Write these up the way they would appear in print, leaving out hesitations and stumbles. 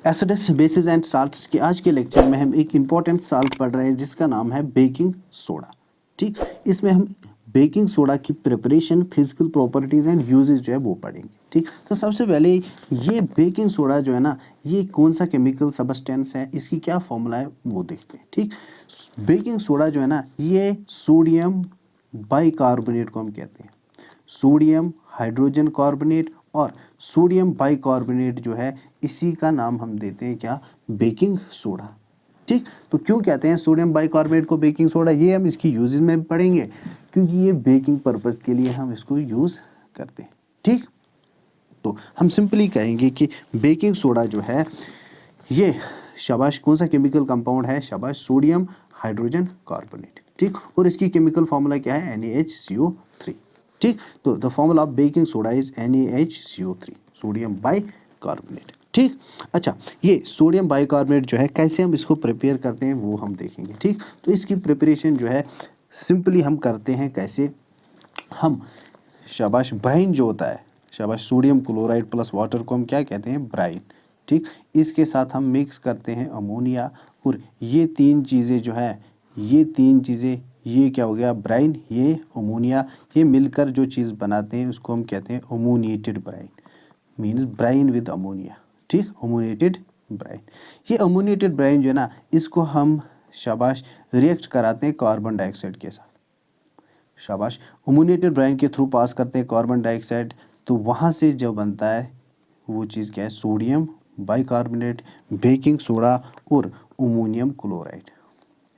Acids bases and salts के आज के लेक्चर में हम एक इम्पॉर्टेंट साल्ट पढ़ रहे हैं जिसका नाम है बेकिंग सोडा। ठीक, इसमें हम बेकिंग सोडा की preparation, physical properties and uses जो है वो पढ़ेंगे। ठीक, तो सबसे पहले ये बेकिंग सोडा जो है ना, ये कौन सा केमिकल सबस्टेंस है, इसकी क्या फॉर्मूला है वो देखते हैं। ठीक, बेकिंग सोडा जो है ना, ये सोडियम बाइकार्बोनेट को हम कहते हैं। सोडियम हाइड्रोजन कार्बोनेट और सोडियम बाइकार्बोनेट जो है, इसी का नाम हम देते हैं क्या, बेकिंग सोडा। ठीक, तो क्यों कहते हैं सोडियम बाइकार्बोनेट को बेकिंग सोडा, ये हम इसकी यूजेस में पढ़ेंगे, क्योंकि ये बेकिंग पर्पस के लिए हम इसको यूज़ करते हैं। ठीक, तो हम सिंपली कहेंगे कि बेकिंग सोडा जो है ये शाबाश कौन सा केमिकल कंपाउंड है, शाबाश सोडियम हाइड्रोजन कार्बोनेट। ठीक, और इसकी केमिकल फार्मूला क्या है, NaHCO3। ठीक, तो the formula of baking soda is NaHCO3, sodium bicarbonate. ठीक, अच्छा, ये सोडियम बाइकार्बोनेट जो है कैसे हम इसको प्रिपेयर करते हैं वो हम देखेंगे। ठीक, तो इसकी प्रिपरेशन जो है सिंपली हम करते हैं कैसे, हम शाबाश ब्राइन जो होता है, शाबाश सोडियम क्लोराइड प्लस वाटर को हम क्या कहते हैं, ब्राइन। ठीक, इसके साथ हम मिक्स करते हैं अमोनिया, और ये तीन चीज़ें जो है, ये तीन चीज़ें, ये क्या हो गया ब्राइन, ये अमोनिया, ये मिलकर जो चीज़ बनाते हैं उसको हम कहते हैं ammoniated brine, means brine with ammonia. ठीक, अमोनिएटेड ब्राइन। ये अमोनिएटेड ब्राइन जो है ना, इसको हम शाबाश रिएक्ट कराते हैं कार्बन डाइऑक्साइड के साथ। शाबाश, अमोनिएटेड ब्राइन के थ्रू पास करते हैं कार्बन डाइऑक्साइड, तो वहाँ से जो बनता है वो चीज़ क्या है, सोडियम बाइकार्बोनेट, बेकिंग सोडा और ammonium chloride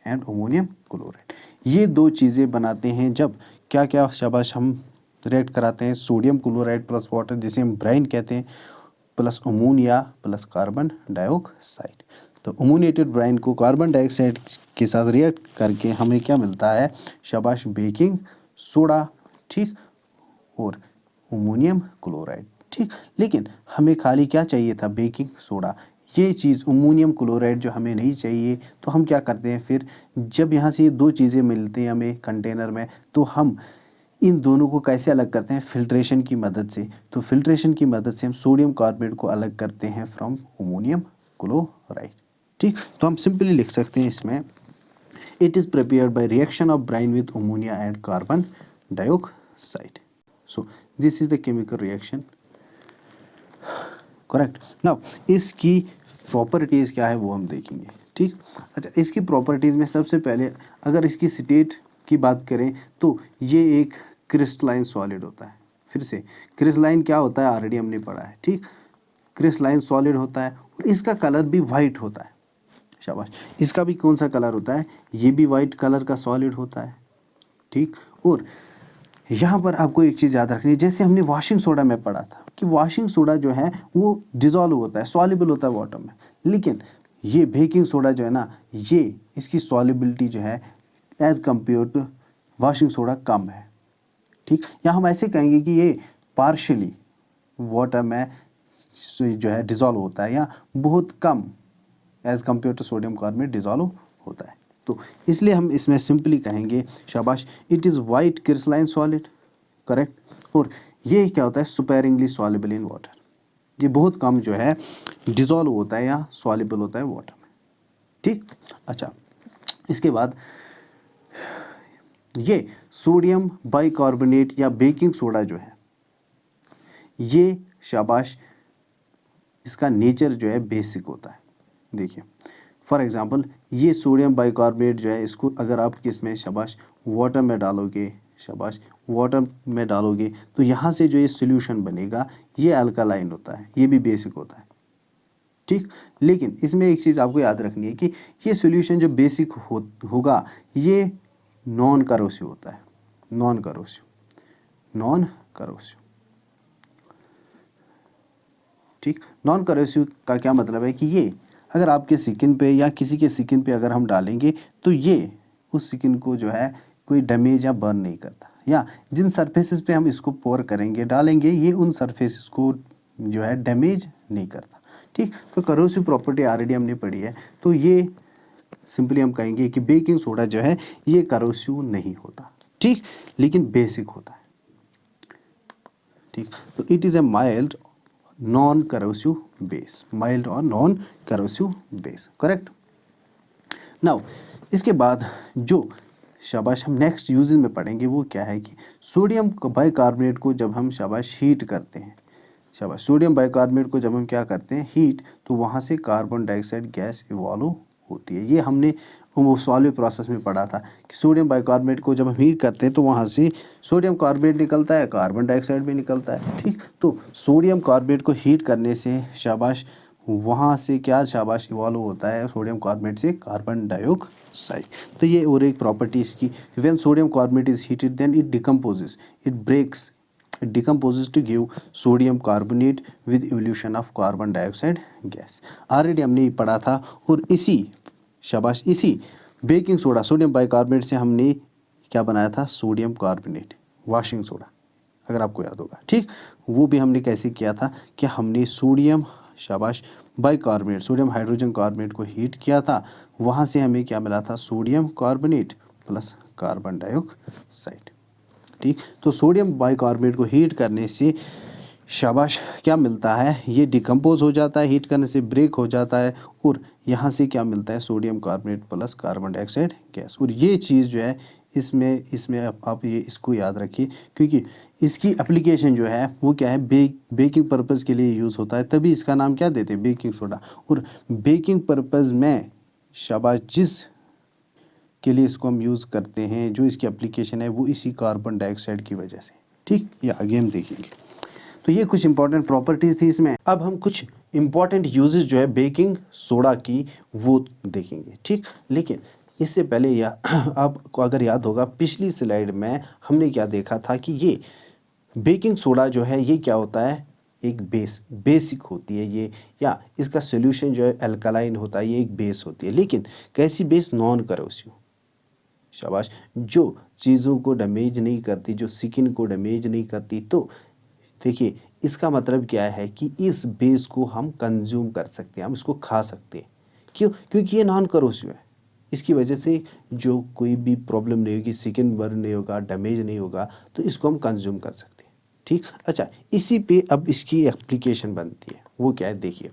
and ammonium chloride. ये दो चीज़ें बनाते हैं जब क्या क्या, शाबाश, हम रिएक्ट कराते हैं सोडियम क्लोराइड प्लस वाटर जिसे हम ब्राइन कहते हैं, plus ammonia plus carbon dioxide. तो अमोनिएटेड ब्राइन को कार्बन डाइऑक्साइड के साथ रिएक्ट करके हमें क्या मिलता है, शाबाश बेकिंग सोडा। ठीक, और अमोनियम क्लोराइड। ठीक, लेकिन हमें खाली क्या चाहिए था, बेकिंग सोडा। ये चीज़ अमोनियम क्लोराइड जो हमें नहीं चाहिए, तो हम क्या करते हैं फिर, जब यहाँ से ये दो चीज़ें मिलती हैं हमें कंटेनर में, तो हम इन दोनों को कैसे अलग करते हैं, फिल्ट्रेशन की मदद से। तो फिल्ट्रेशन की मदद से हम सोडियम कार्बोनेट को अलग करते हैं फ्रॉम अमोनियम क्लोराइड। ठीक, तो हम सिंपली लिख सकते हैं इसमें, it is prepared by reaction of Bryan with ammonia and carbon dioxide. So this is the chemical reaction, correct. Now इसकी प्रॉपर्टीज़ क्या है वो हम देखेंगे। ठीक, अच्छा, इसकी प्रॉपर्टीज़ में सबसे पहले अगर इसकी स्टेट की बात करें तो ये एक क्रिस्टलाइन सॉलिड होता है। फिर से क्रिस्टलाइन क्या होता है ऑलरेडी हमने पढ़ा है। ठीक, क्रिस्टलाइन सॉलिड होता है और इसका कलर भी वाइट होता है। शाबाश, इसका भी कौन सा कलर होता है, ये भी वाइट कलर का सॉलिड होता है। ठीक, और यहाँ पर आपको एक चीज़ याद रखनी है, जैसे हमने वॉशिंग सोडा में पढ़ा था कि वॉशिंग सोडा जो है वो डिज़ोल्व होता है, सॉल्युबल होता है वाटर में, लेकिन ये बेकिंग सोडा जो है ना, ये इसकी सॉल्युबिलिटी जो है as compare to washing soda कम है। ठीक, या हम ऐसे कहेंगे कि ये पार्शली वाटर में जो है डिज़ोल्व होता है, या बहुत कम as compare to sodium carbonate dissolve होता है। तो इसलिए हम इसमें सिंपली कहेंगे, शाबाश, it is white crystalline solid, correct. और ये क्या होता है, सुपेरिंगली सॉल्युबल इन वाटर, ये बहुत कम जो है डिज़ोल्व होता है या सॉल्युबल होता है वाटर में। ठीक, अच्छा, इसके बाद ये सोडियम बाइकार्बोनेट या बेकिंग सोडा जो है, ये शाबाश इसका नेचर जो है बेसिक होता है। देखिए फॉर एग्जांपल, ये सोडियम बाइकार्बोनेट जो है, इसको अगर आप किसमें, शाबाश वाटर में डालोगे, शाबाश वाटर में डालोगे, तो यहाँ से जो ये सॉल्यूशन बनेगा ये अल्कालाइन होता है, ये भी बेसिक होता है। ठीक, लेकिन इसमें एक चीज़ आपको याद रखनी है कि ये सॉल्यूशन जो बेसिक होगा ये नॉन करोसिव होता है, नॉन करोसिव। ठीक, नॉन करोसिव का क्या मतलब है कि ये अगर आपके स्किन पे या किसी के स्किन पे अगर हम डालेंगे तो ये उस स्किन को जो है कोई डैमेज या बर्न नहीं करता, या जिन सरफेसेस पे हम इसको पोर करेंगे डालेंगे ये उन सरफेसेस को जो है डैमेज नहीं करता। ठीक, तो करोसिव प्रॉपर्टी ऑलरेडी हमने पढ़ी है, तो ये सिंपली हम कहेंगे कि बेकिंग सोडा जो है ये करोसिव नहीं होता। ठीक, लेकिन बेसिक होता है। ठीक, तो it is a mild non corrosive base, mild और non corrosive base, correct. Now इसके बाद जो शाबाश हम नेक्स्ट यूजेस में पढ़ेंगे वो क्या है कि सोडियम बाइकार्बोनेट को जब हम शाबाश हीट करते हैं, शाबाश सोडियम बाइकार्बोनेट को जब हम क्या करते हैं हीट, तो वहाँ से कार्बन डाइऑक्साइड गैस इवॉल्व होती है। ये हमने वो सॉल्व प्रोसेस में पढ़ा था कि सोडियम बाइकार्बोनेट को जब हम हीट करते हैं तो वहाँ से सोडियम कार्बोनेट निकलता है, कार्बन डाइऑक्साइड भी निकलता है, ठीक। तो सोडियम कार्बोनेट को हीट करने से शाबाश वहाँ से क्या शाबाश इवॉल्व होता है सोडियम कार्बोनेट से कार्बन डाइऑक्साइड। तो ये और एक प्रॉपर्टी इसकी, when sodium carbonate is heated then it decomposes, it breaks, it decomposes to give sodium carbonate with evolution of carbon dioxide gas। Already हमने ये पढ़ा था। और इसी शाबाश इसी बेकिंग सोडा सोडियम बाइकार्बोनेट से हमने क्या बनाया था, सोडियम कार्बोनेट वॉशिंग सोडा, अगर आपको याद होगा, ठीक। वो भी हमने कैसे किया था कि हमने सोडियम शाबाश बाइकार्बोनेट सोडियम हाइड्रोजन कार्बोनेट को हीट किया था, वहाँ से हमें क्या मिला था, sodium carbonate plus carbon dioxide, ठीक। तो सोडियम बाइकार्बोनेट को हीट करने से शाबाश क्या मिलता है, ये डिकम्पोज हो जाता है, हीट करने से ब्रेक हो जाता है, और यहाँ से क्या मिलता है, sodium carbonate plus carbon dioxide gas. और ये चीज़ जो है इसमें आप ये इसको याद रखिए, क्योंकि इसकी एप्लीकेशन जो है वो क्या है, बेकिंग पर्पज़ के लिए यूज़ होता है, तभी इसका नाम क्या देते हैं, बेकिंग सोडा। और बेकिंग पर्पज़ में शाबाश जिस के लिए इसको हम यूज़ करते हैं, जो इसकी एप्लीकेशन है वो इसी कार्बन डाइऑक्साइड की वजह से, ठीक। ये आगे हम देखेंगे। तो ये कुछ इंपॉर्टेंट प्रॉपर्टीज़ थी इसमें। अब हम कुछ इंपॉर्टेंट यूजेस जो है बेकिंग सोडा की वो देखेंगे, ठीक। लेकिन इससे पहले आपको अगर याद होगा पिछली स्लाइड में हमने क्या देखा था कि ये बेकिंग सोडा जो है ये क्या होता है, एक बेसिक होती है ये, या इसका सोल्यूशन जो है अल्कलाइन होता है, ये एक बेस होती है। लेकिन कैसी बेस, नॉन करोसिव, शाबाश, जो चीज़ों को डैमेज नहीं करती, जो स्किन को डैमेज नहीं करती। तो देखिए इसका मतलब क्या है कि इस बेस को हम कंज्यूम कर सकते हैं, हम इसको खा सकते हैं। क्यों, क्योंकि ये नॉन करोसिव है। इसकी वजह से जो कोई भी प्रॉब्लम नहीं होगी, स्किन बर्न नहीं होगा, डैमेज नहीं होगा, तो इसको हम कंज्यूम कर सकते हैं, ठीक। अच्छा, इसी पे अब इसकी एप्लीकेशन बनती है, वो क्या है देखिए।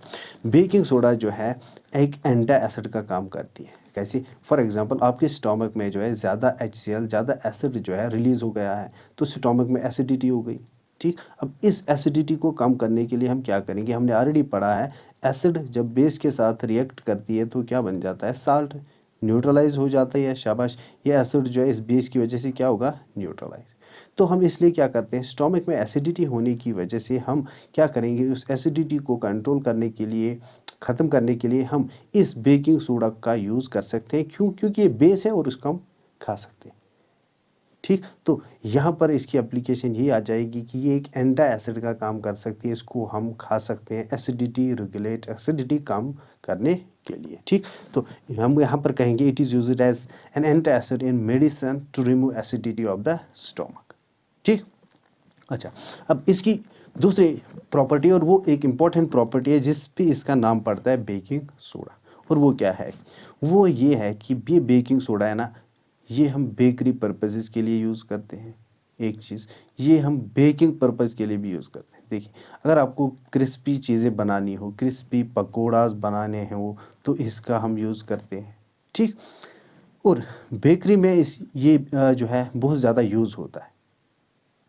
बेकिंग सोडा जो है एक एंटी एसिड का काम करती है। कैसे, फॉर एग्जांपल आपके स्टमक में जो है ज़्यादा HCl ज़्यादा एसिड जो है रिलीज़ हो गया है, तो स्टमक में एसिडिटी हो गई, ठीक। अब इस एसिडिटी को कम करने के लिए हम क्या करेंगे, हमने ऑलरेडी पढ़ा है एसिड जब बेस के साथ रिएक्ट करती है तो क्या बन जाता है, साल्ट, न्यूट्रलाइज हो जाता है। शाबाश, ये एसिड जो है इस बेस की वजह से क्या होगा, न्यूट्रलाइज। तो हम इसलिए क्या करते हैं, स्टमक में एसिडिटी होने की वजह से हम क्या करेंगे, उस एसिडिटी को कंट्रोल करने के लिए, ख़त्म करने के लिए हम इस बेकिंग सोडा का यूज़ कर सकते हैं। क्यों, क्योंकि ये बेस है और उसको हम खा सकते हैं, ठीक। तो यहाँ पर इसकी एप्लीकेशन ये आ जाएगी कि ये एक एंटी एसिड का काम कर सकती है, इसको हम खा सकते हैं एसिडिटी रेगुलेट, एसिडिटी कम करने के लिए, ठीक। तो हम यहाँ पर कहेंगे it is used as an anti acid in medicine to remove acidity of the stomach, ठीक। अच्छा, अब इसकी दूसरी प्रॉपर्टी, और वो एक इम्पॉर्टेंट प्रॉपर्टी है जिस पे इसका नाम पड़ता है बेकिंग सोडा, और वो क्या है, वो ये है कि ये बेकिंग सोडा है ना, ये हम बेकरी पर्पसेस के लिए यूज़ करते हैं। एक चीज़ ये हम बेकिंग पर्पज़ के लिए भी यूज़ करते हैं। देखिए अगर आपको क्रिस्पी चीज़ें बनानी हो, क्रिस्पी पकौड़ास बनाने हैं वो, तो इसका हम यूज़ करते हैं, ठीक। और बेकरी में ये जो है बहुत ज़्यादा यूज़ होता है,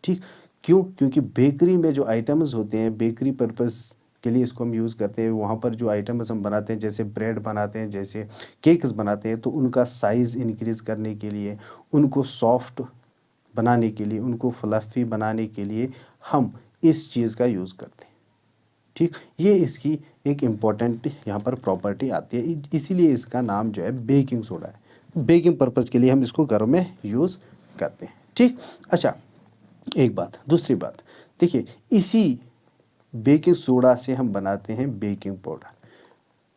ठीक। क्यों, क्योंकि बेकरी में जो आइटम्स होते हैं बेकरी पर्पस के लिए इसको हम यूज़ करते हैं। वहाँ पर जो आइटम्स हम बनाते हैं, जैसे ब्रेड बनाते हैं, जैसे केक्स बनाते हैं, तो उनका साइज़ इंक्रीज़ करने के लिए, उनको सॉफ्ट बनाने के लिए, उनको फ्लफ़ी बनाने के लिए हम इस चीज़ का यूज़ करते हैं, ठीक। ये इसकी एक इम्पॉर्टेंट यहाँ पर प्रॉपर्टी आती है, इसीलिए इसका नाम जो है बेकिंग सोडा है। बेकिंग पर्पज़ के लिए हम इसको घरों में यूज़ करते हैं, ठीक। अच्छा, एक बात, दूसरी बात देखिए, इसी बेकिंग सोडा से हम बनाते हैं बेकिंग पाउडर।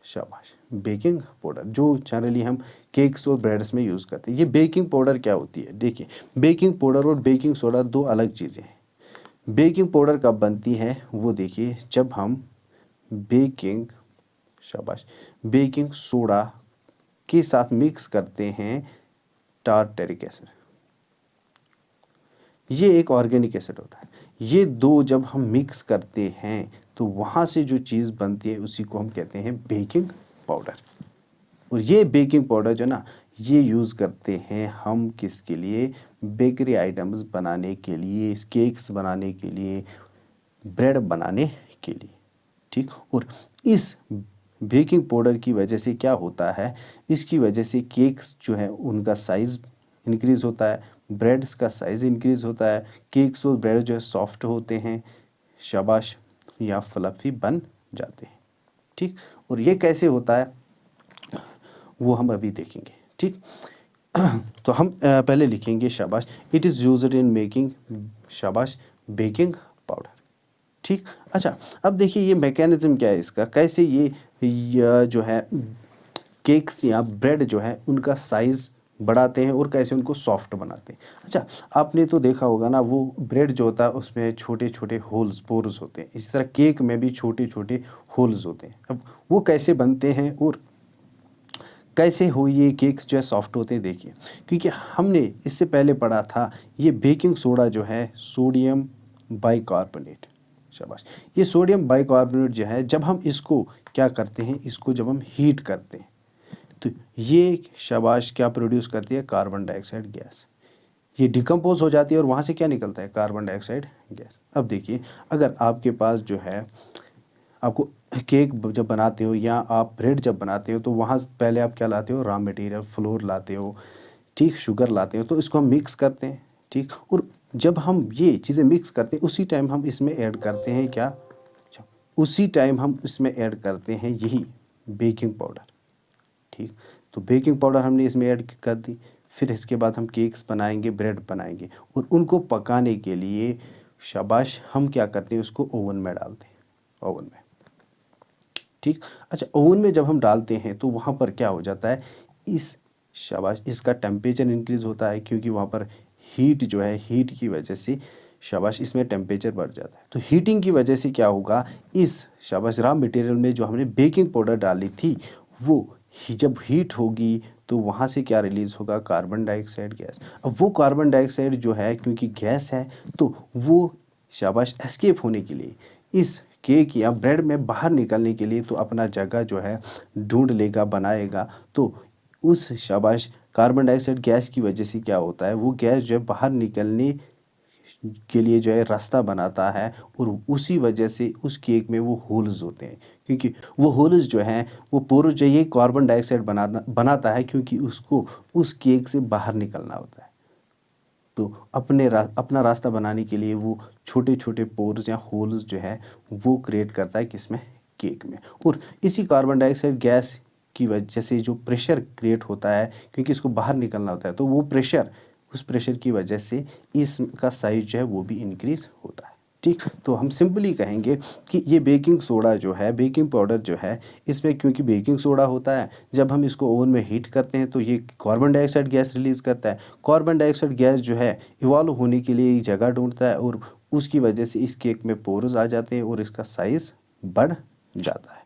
शाबाश, बेकिंग पाउडर जो जनरली हम केक्स और ब्रेड्स में यूज़ करते हैं। ये बेकिंग पाउडर क्या होती है, देखिए बेकिंग पाउडर और बेकिंग सोडा दो अलग चीज़ें हैं। बेकिंग पाउडर कब बनती है, वो देखिए जब हम बेकिंग शाबाश बेकिंग सोडा के साथ मिक्स करते हैं टार्टरिक एसिड, ये एक ऑर्गेनिक एसिड होता है। ये दो जब हम मिक्स करते हैं तो वहाँ से जो चीज़ बनती है उसी को हम कहते हैं बेकिंग पाउडर। और ये बेकिंग पाउडर जो ना, ये यूज़ करते हैं हम किसके लिए, बेकरी आइटम्स बनाने के लिए, केक्स बनाने के लिए, ब्रेड बनाने के लिए, ठीक। और इस बेकिंग पाउडर की वजह से क्या होता है, इसकी वजह से केक्स जो है उनका साइज़ इंक्रीज़ होता है, ब्रेड्स का साइज़ इंक्रीज़ होता है, केक्स और ब्रेड जो है सॉफ्ट होते हैं, शाबाश, या फ्लफ़ी बन जाते हैं, ठीक। और ये कैसे होता है वो हम अभी देखेंगे, ठीक। तो हम पहले लिखेंगे शाबाश, it is used in making, शाबाश, बेकिंग पाउडर, ठीक। अच्छा, अब देखिए ये मैकेनिज्म क्या है इसका, कैसे ये जो है केक्स या ब्रेड जो है उनका साइज़ बढ़ाते हैं और कैसे उनको सॉफ्ट बनाते हैं। अच्छा, आपने तो देखा होगा ना, वो ब्रेड जो होता है उसमें छोटे छोटे होल्स, पोर्स होते हैं, इसी तरह केक में भी छोटे छोटे होल्स होते हैं। अब वो कैसे बनते हैं और कैसे हो ये केक्स जो है सॉफ्ट होते हैं, देखिए, क्योंकि हमने इससे पहले पढ़ा था ये बेकिंग सोडा जो है सोडियम बाइकार्बोनेट, शाबाश, ये सोडियम बाइकार्बोनेट जो है जब हम इसको क्या करते हैं, इसको जब हम हीट करते हैं तो ये शाबाश क्या प्रोड्यूस करती है, कार्बन डाइऑक्साइड गैस। ये डिकम्पोज हो जाती है और वहाँ से क्या निकलता है, कार्बन डाइऑक्साइड गैस। अब देखिए, अगर आपके पास जो है, आपको केक जब बनाते हो या आप ब्रेड जब बनाते हो तो वहाँ पहले आप क्या लाते हो, रॉ मटेरियल, फ्लोर लाते हो, ठीक, शुगर लाते हो, तो इसको हम मिक्स करते हैं, ठीक। और जब हम ये चीज़ें मिक्स करते हैं उसी टाइम हम इसमें ऐड करते हैं क्या, अच्छा, उसी टाइम हम इसमें ऐड करते हैं यही बेकिंग पाउडर, ठीक। तो बेकिंग पाउडर हमने इसमें ऐड कर दी, फिर इसके बाद हम केक्स बनाएंगे, ब्रेड बनाएंगे, और उनको पकाने के लिए शाबाश हम क्या करते हैं, उसको ओवन में डालते हैं, ओवन में, ठीक। अच्छा, ओवन में जब हम डालते हैं तो वहाँ पर क्या हो जाता है, इस शाबाश इसका टेम्परेचर इंक्रीज़ होता है, क्योंकि वहाँ पर हीट जो है, हीट की वजह से शाबाश इसमें टेम्परेचर बढ़ जाता है। तो हीटिंग की वजह से क्या होगा, इस शाबाश रॉ मटेरियल में जो हमने बेकिंग पाउडर डाली थी वो जब हीट होगी तो वहाँ से क्या रिलीज़ होगा, कार्बन डाइऑक्साइड गैस। अब वो कार्बन डाइऑक्साइड जो है, क्योंकि गैस है, तो वो शाबाश एस्केप होने के लिए, इस केक या ब्रेड में बाहर निकलने के लिए तो अपना जगह जो है ढूंढ लेगा, बनाएगा। तो उस शाबाश कार्बन डाइऑक्साइड गैस की वजह से क्या होता है, वो गैस जो है बाहर निकलने के लिए जो है रास्ता बनाता है, और उसी वजह से उस केक में वो होल्स होते हैं, क्योंकि वो होल्स जो हैं वो पोर्स जो ये कार्बन डाइऑक्साइड बनाता है, क्योंकि उसको उस केक से बाहर निकलना होता है। तो अपना रास्ता बनाने के लिए वो छोटे छोटे पोर्स या होल्स जो है वो क्रिएट करता है, किसमें, केक में। और इसी कार्बन डाइऑक्साइड गैस की वजह से जो प्रेशर क्रिएट होता है, क्योंकि इसको बाहर निकलना होता है, तो वो प्रेशर, उस प्रेशर की वजह से इसका साइज जो है वो भी इंक्रीज होता है, ठीक। तो हम सिंपली कहेंगे कि ये बेकिंग सोडा जो है, बेकिंग पाउडर जो है, इसमें क्योंकि बेकिंग सोडा होता है, जब हम इसको ओवन में हीट करते हैं तो ये कार्बन डाइऑक्साइड गैस रिलीज़ करता है। कार्बन डाइऑक्साइड गैस जो है इवॉल्व होने के लिए एक जगह ढूंढता है, और उसकी वजह से इस केक में पोर्स आ जाते हैं और इसका साइज़ बढ़ जाता है,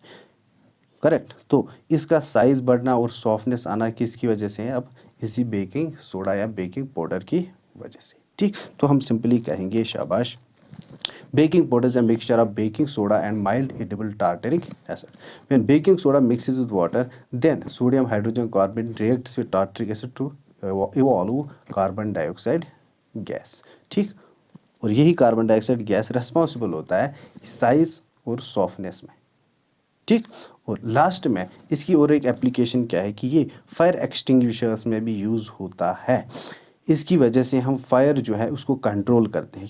करेक्ट। तो इसका साइज़ बढ़ना और सॉफ्टनेस आना किसकी वजह से है, अब इसी बेकिंग सोडा या बेकिंग पाउडर की वजह से, ठीक। तो हम सिंपली कहेंगे शाबाश, baking powder is a mixture of baking soda and mild edible tartaric acid. When baking soda mixes with water, then sodium hydrogen carbonate reacts with tartaric acid to evolve carbon dioxide gas, ठीक। और यही carbon dioxide gas responsible होता है size और softness में, ठीक। और last में इसकी और एक एप्लीकेशन क्या है कि ये फायर एक्सटिंग्विशर्स में भी यूज़ होता है। इसकी वजह से हम फायर जो है उसको कंट्रोल करते हैं,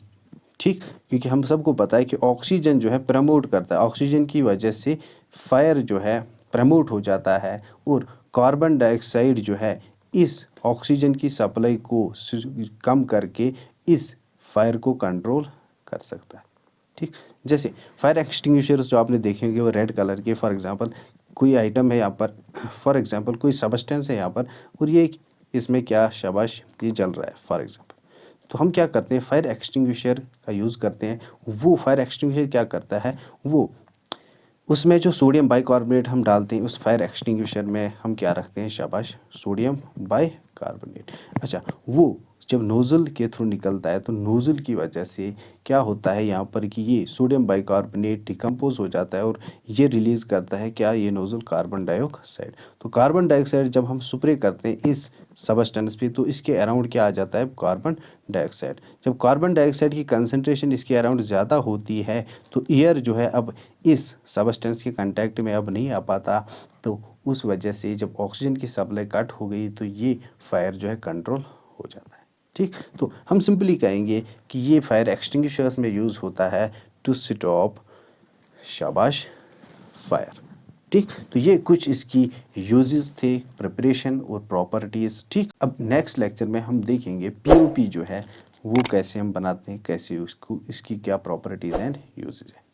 ठीक, क्योंकि हम सबको पता है कि ऑक्सीजन जो है प्रमोट करता है, ऑक्सीजन की वजह से फायर जो है प्रमोट हो जाता है, और कार्बन डाइऑक्साइड जो है इस ऑक्सीजन की सप्लाई को कम करके इस फायर को कंट्रोल कर सकता है, ठीक। जैसे फायर एक्सटिंग्विशर्स जो आपने देखेंगे वो रेड कलर के, फॉर एग्जांपल कोई आइटम है यहाँ पर, फॉर एग्जांपल कोई सबस्टेंस है यहाँ पर, और ये इसमें क्या शाबाश ये जल रहा है, फॉर एग्जांपल, तो हम क्या करते हैं, फायर एक्सटिंग्विशर का यूज़ करते हैं। वो फायर एक्सटिंग्विशर क्या करता है, वो उसमें जो सोडियम बाइकार्बोनेट हम डालते हैं उस फायर एक्सटिंग्विशर में हम क्या रखते हैं, शाबाश, सोडियम बाइकार्बोनेट। अच्छा, वो जब नोज़ल के थ्रू निकलता है तो नोज़ल की वजह से क्या होता है यहाँ पर कि ये सोडियम बाइकार्बोनेट डिकम्पोज हो जाता है और ये रिलीज़ करता है क्या, ये नोज़ल कार्बन डाइऑक्साइड। तो कार्बन डाइऑक्साइड जब हम स्प्रे करते हैं इस सबस्टेंस पे तो इसके अराउंड क्या आ जाता है, कार्बन डाइऑक्साइड। जब कार्बन डाइऑक्साइड की कंसंट्रेशन इसके अराउंड ज़्यादा होती है तो एयर जो है अब इस सबस्टेंस के कांटेक्ट में अब नहीं आ पाता, तो उस वजह से जब ऑक्सीजन की सप्लाई कट हो गई तो ये फायर जो है कंट्रोल हो जाता है। ठीक, तो हम सिंपली कहेंगे कि ये फायर एक्सटिंग्विशर्स में यूज़ होता है टू स्टॉप शाबाश फायर। ठीक, तो ये कुछ इसकी यूजेस थे, प्रिपरेशन और प्रॉपर्टीज़। ठीक, अब नेक्स्ट लेक्चर में हम देखेंगे पीओपी जो है वो कैसे हम बनाते हैं, कैसे उसको, इसकी क्या प्रॉपर्टीज़ एंड यूजेस है।